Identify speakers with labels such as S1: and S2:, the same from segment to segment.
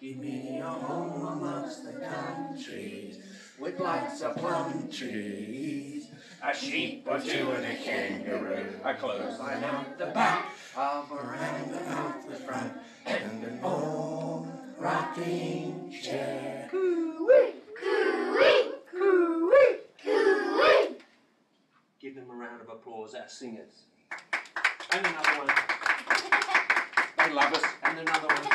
S1: Give me a home amongst the countries, with lots of plum trees, a sheep or two and a kangaroo, a clothesline out the back, a veranda out the front, and an old rocking chair. Coo-wee, coo-wee, coo-wee, coo-wee. Give them a round of applause, our singers. And another one. They love us. And another one.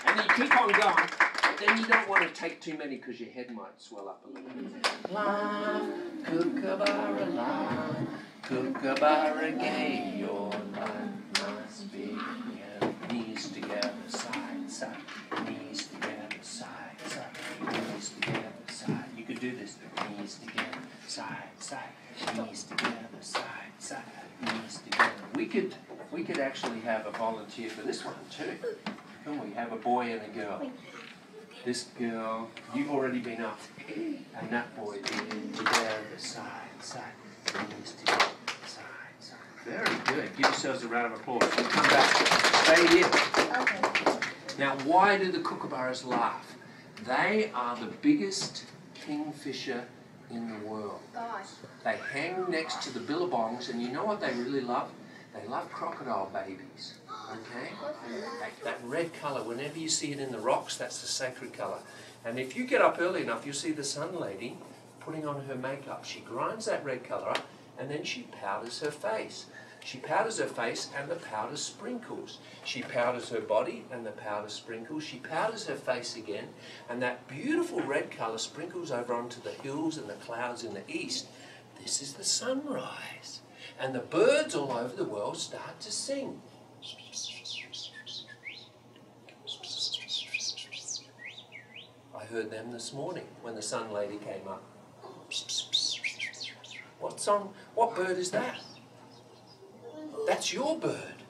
S1: And you keep on going, but then you don't want to take too many because your head might swell up a little bit. La, kookaburra, la, kookaburra gay, your life must be together. Knees together, side, side, knees together, side, side, knees together, side. You could do this. Knees together, side, side, knees together, side, side, knees together. We could actually have a volunteer for this one too. Can we have a boy and a girl? This girl, you've already been up, and that boy together, side, side, knees together, side, side. Very good. Give yourselves a round of applause. Come back. Stay here. Okay. Now, why do the kookaburras laugh? They are the biggest kingfisher in the world.
S2: Gosh.
S1: They hang next to the billabongs, and you know what they really love? They love crocodile babies, okay? That red colour, whenever you see it in the rocks, that's the sacred colour. And if you get up early enough, you'll see the sun lady putting on her makeup. She grinds that red colour up, and then she powders her face. She powders her face, and the powder sprinkles. She powders her body, and the powder sprinkles. She powders her face again, and that beautiful red colour sprinkles over onto the hills and the clouds in the east. This is the sunrise. And the birds all over the world start to sing. I heard them this morning when the sun lady came up. What song? What bird is that? That's your bird.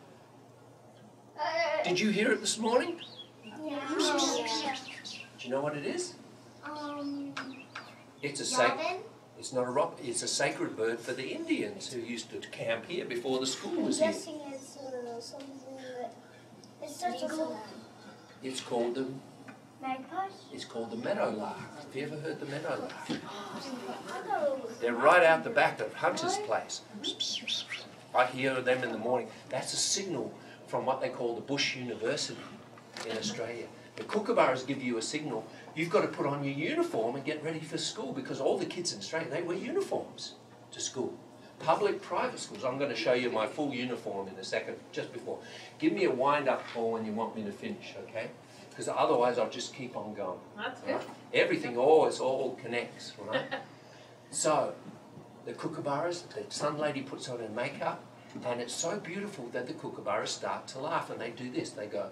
S1: Did you hear it this morning?
S2: Yeah.
S1: Do you know what it is? It's a
S2: Robin?
S1: It's not a robin. It's a sacred bird for the Indians who used to camp here before the school was
S2: I'm
S1: here.
S2: guessing it's something that it starts with a
S1: It's called the
S2: magpie.
S1: It's called the meadowlark. Have you ever heard the meadowlark?
S2: Oh.
S1: They're right out the back of Hunter's place. I hear them in the morning. That's a signal from what they call the Bush University in Australia. The kookaburras give you a signal. You've got to put on your uniform and get ready for school because all the kids in Australia, they wear uniforms to school. Public, private schools. I'm going to show you my full uniform in a second, just before. Give me a wind-up call when you want me to finish, okay? Because otherwise I'll just keep on going.
S3: That's good.
S1: Everything always all connects, right? So, the kookaburras, the sun lady puts on her makeup, and it's so beautiful that the kookaburras start to laugh, and they do this. They go,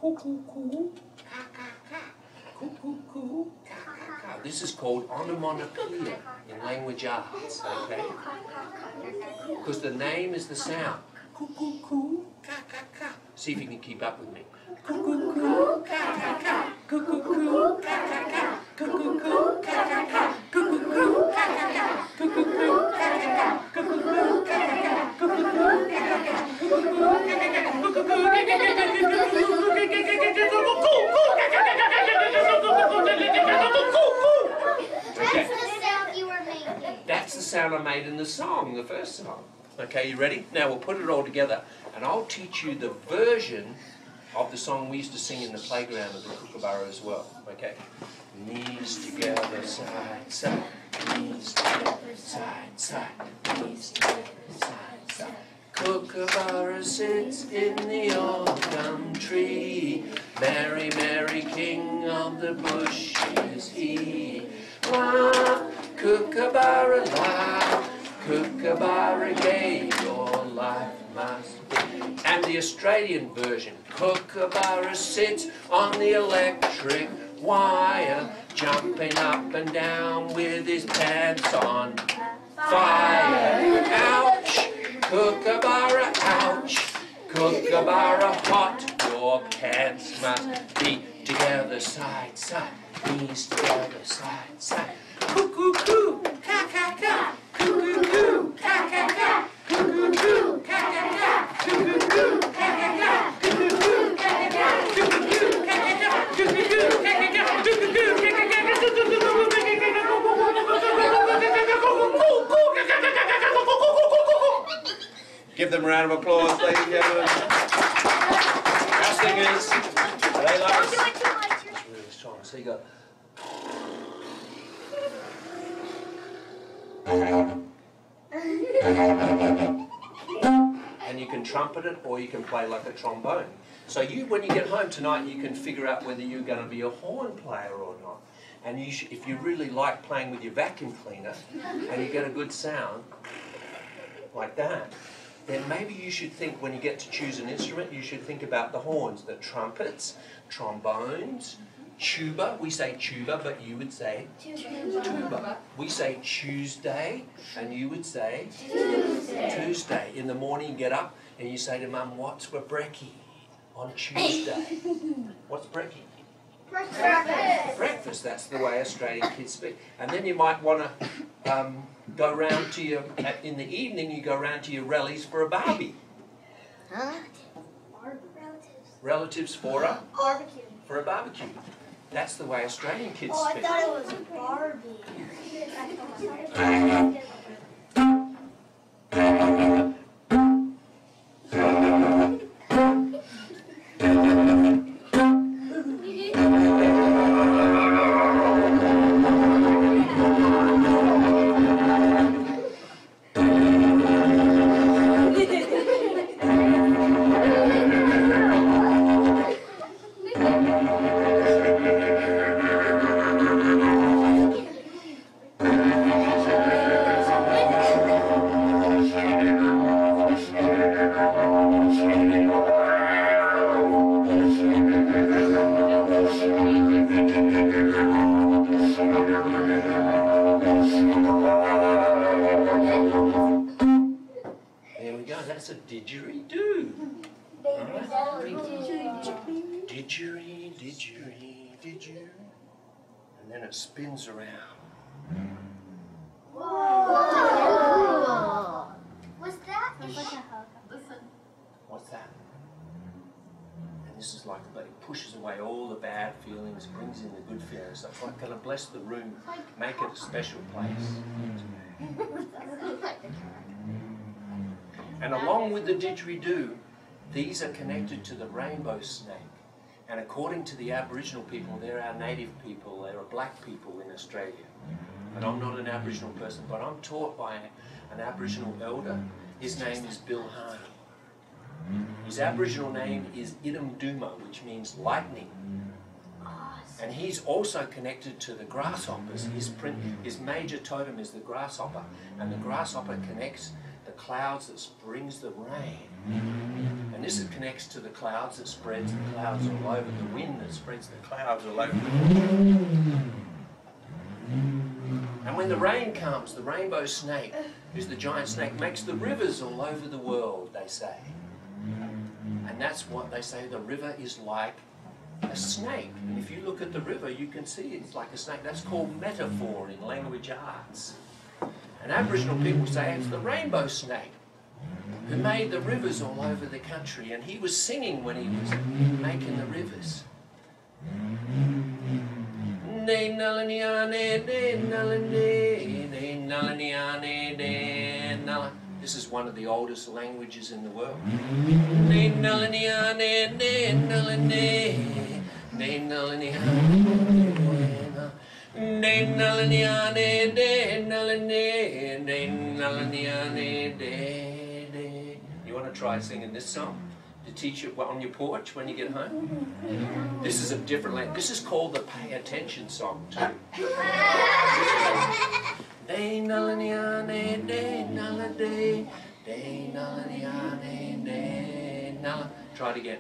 S1: coo-coo-coo, ka-ka-ka, coo-coo-coo, ka-ka-ka. This is called onomatopoeia in language arts, okay? Because the name is the sound. Coo-coo-coo, ka-ka-ka. See if you can keep up with me. Coo-coo-coo, ka-ka-ka, coo-coo-coo, ka-ka-ka, coo-coo-coo, ka-ka-ka, coo-coo-coo, ka-ka-ka, coo-coo-coo, ka-ka-ka, coo-coo-coo, ka-ka-ka, coo-coo-coo, ka-ka-ka,
S2: That's the sound you were making.
S1: That's the sound I made in the song, the first song. Okay, you ready? Now we'll put it all together and I'll teach you the version of the song we used to sing in the playground of the kookaburra as well. Okay? Knees together, side, side. Knees together, side, side. Knees together, side, side. Kookaburra sits in the old gum tree. Merry, merry king of the bush is he. La, kookaburra, la, kookaburra gay, your life must be. And the Australian version, kookaburra sits on the electric wire, jumping up and down with his pants on fire. Ouch, kookaburra, ouch, kookaburra hot, your pants must be together, side, side, knees together, side, side. Coo-coo-coo, ka-ka-ka, coo-coo-coo, ka-ka-ka, coo-coo-coo, ka-ka-ka. Give them a round of applause, ladies and gentlemen. Our singers. Are they like us? It's really strong. So you go. And you can trumpet it or you can play like a trombone. So when you get home tonight, you can figure out whether you're going to be a horn player or not. And if you really like playing with your vacuum cleaner and you get a good sound like that, then maybe you should think, when you get to choose an instrument, you should think about the horns, the trumpets, trombones, tuba. We say tuba, but you would say tuba. We say Tuesday, and you would say Tuesday. In the morning, you get up and you say to Mum, "What's for brekkie on Tuesday?" What's brekkie?
S2: Breakfast.
S1: Breakfast. That's the way Australian kids speak. And then you might want to go round to your, in the evening, you go round to your relatives for a barbie.
S2: Huh?
S1: Relatives for a?
S2: Barbecue.
S1: For a barbecue. That's the way Australian kids
S2: Oh, I
S1: speak.
S2: thought it was Barbie. There we go, that's a didgeridoo. Didgeridoo, didgeridoo. And then it spins around. Whoa! What's that?
S1: What's that? And this is like, it pushes away all the bad feelings, brings in the good feelings. So it's like going to bless the room, make it a special place. And along with the didgeridoo, these are connected to the rainbow snake. And according to the Aboriginal people, they're our native people, they're a black people in Australia. And I'm not an Aboriginal person, but I'm taught by an Aboriginal elder. His name is Bill Harney. His Aboriginal name is Idumduma, which means lightning. And he's also connected to the grasshoppers. His major totem is the grasshopper. And the grasshopper connects the clouds that brings the rain. And this connects to the clouds that spreads the clouds all over, the wind that spreads the clouds all over. And when the rain comes, the rainbow snake, who's the giant snake, makes the rivers all over the world, they say. And that's what they say, the river is like a snake. And if you look at the river, you can see it's like a snake. That's called metaphor in language arts. And Aboriginal people say it's the rainbow snake who made the rivers all over the country. And he was singing when he was making the rivers. This is one of the oldest languages in the world. You want to try singing this song to teach it on your porch when you get home? This is a different language. This is called the pay attention song too. Try it again.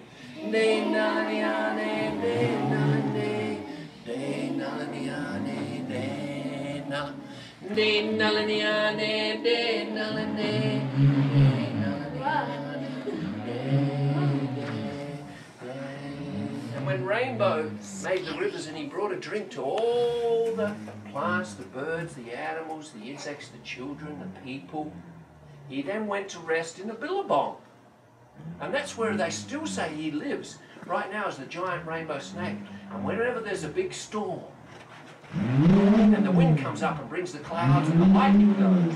S1: And when Rainbow made the rivers and he brought a drink to all the plants, the birds, the animals, the insects, the children, the people, he then went to rest in a billabong. And that's where they still say he lives. Right now is the giant rainbow snake. And whenever there's a big storm, and the wind comes up and brings the clouds and the lightning goes,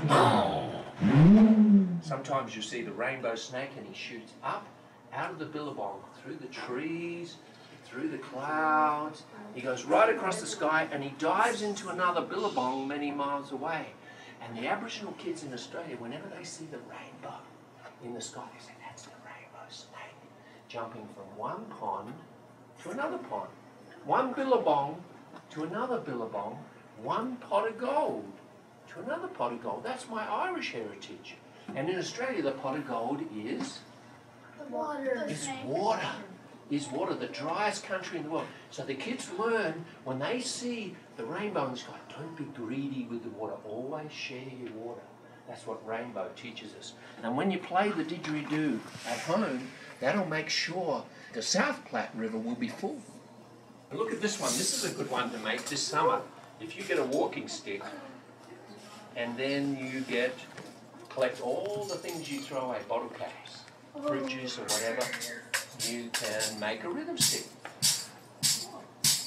S1: Sometimes you see the rainbow snake and he shoots up out of the billabong, through the trees, through the clouds. He goes right across the sky and he dives into another billabong many miles away. And the Aboriginal kids in Australia, whenever they see the rainbow in the sky, they say, that's the rainbow snake, jumping from one pond to another pond, one billabong to another billabong, one pot of gold to another pot of gold. That's my Irish heritage. And in Australia, the pot of gold is
S2: Water.
S1: Is water, the driest country in the world. So the kids learn, when they see the rainbow in the sky, don't be greedy with the water. Always share your water. That's what rainbow teaches us. And when you play the didgeridoo at home, that'll make sure the South Platte River will be full. And look at this one. This is a good one to make this summer. If you get a walking stick, and then you collect all the things you throw away, bottle caps, fruit juice or whatever, you can make a rhythm stick.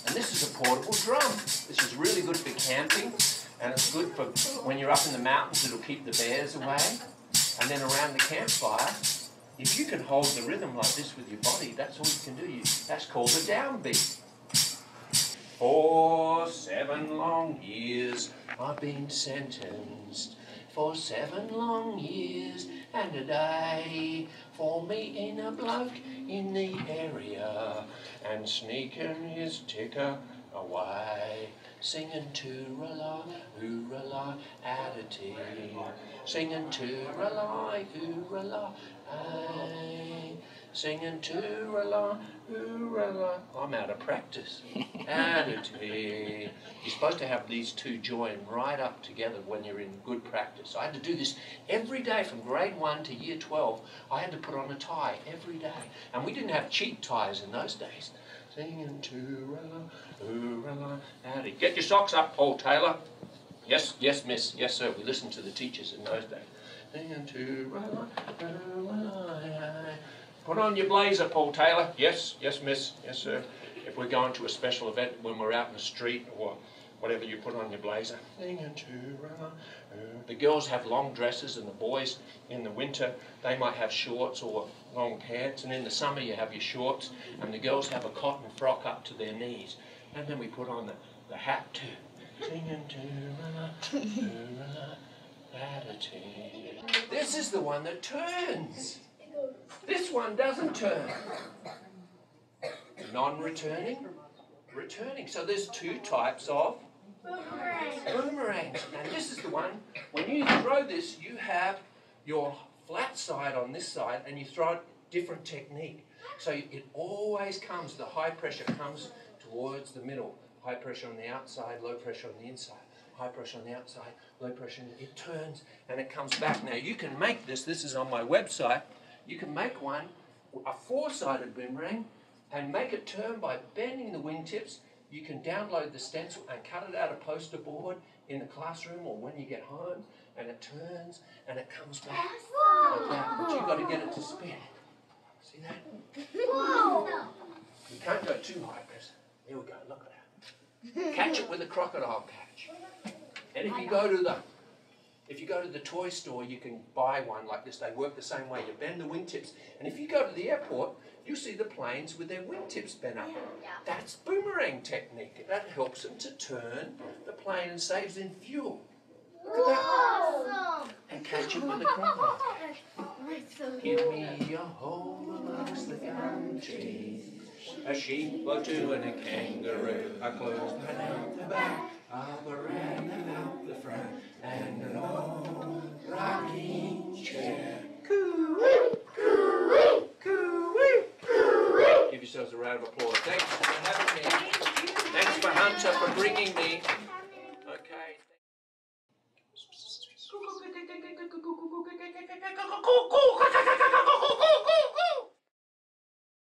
S1: And this is a portable drum. This is really good for camping, and it's good for when you're up in the mountains, it'll keep the bears away. And then around the campfire, if you can hold the rhythm like this with your body, that's all you can do. That's called a downbeat. For 7 long years I've been sentenced, for 7 long years and a day, for meeting a bloke in the area and sneaking his ticker away, singing toorala, oorala, at a tea, singing toorala, oorala, aye, singing toorala, oorala. I'm out of practice. At a tea. You're supposed to have these two join right up together when you're in good practice. I had to do this every day from grade 1 to year 12. I had to put on a tie every day. And we didn't have cheap ties in those days. Singing toorala, oorala, at a. Get your socks up, Paul Taylor. Yes, yes, miss. Yes, sir. We listened to the teachers in those days. Singing toorala, oorala. Put on your blazer, Paul Taylor. Yes, yes, miss. Yes, sir. If we're going to a special event when we're out in the street or whatever, you put on your blazer. The girls have long dresses and the boys in the winter, they might have shorts or long pants, and in the summer you have your shorts, and the girls have a cotton frock up to their knees. And then we put on the hat too. Singing This is the one that turns. This one doesn't turn. Non-returning, returning. So there's 2 types of boomerangs. And this is the one, when you throw this, you have your flat side on this side and you throw it different technique. So it always comes, the high pressure comes towards the middle. High pressure on the outside, low pressure on the inside. High pressure on the outside, low pressure on the, it turns and it comes back. Now you can make this is on my website, you can make one, a 4-sided boomerang, and make it turn by bending the wingtips. You can download the stencil and cut it out of poster board in the classroom or when you get home, and it turns and it comes back like that. But you've got to get it to spin. See that? You can't go too high because, here we go, look at that. Catch it with a crocodile catch. And if you go to the toy store, you can buy one like this. They work the same way. You bend the wingtips. And if you go to the airport, you see the planes with their wingtips bent up. That's boomerang technique. That helps them to turn the plane and saves them fuel. Look at that.
S2: Awesome.
S1: And catch it with a crocodile. Give me a home amongst the gum trees, a sheep or 2 and a kangaroo, a clothesline out the back, a veranda out the front, and an old rocking chair. Coo-wee, coo-wee, coo-wee, coo-wee. Give yourselves a round of applause. Thanks for having me. Thanks for Hunter for bringing me.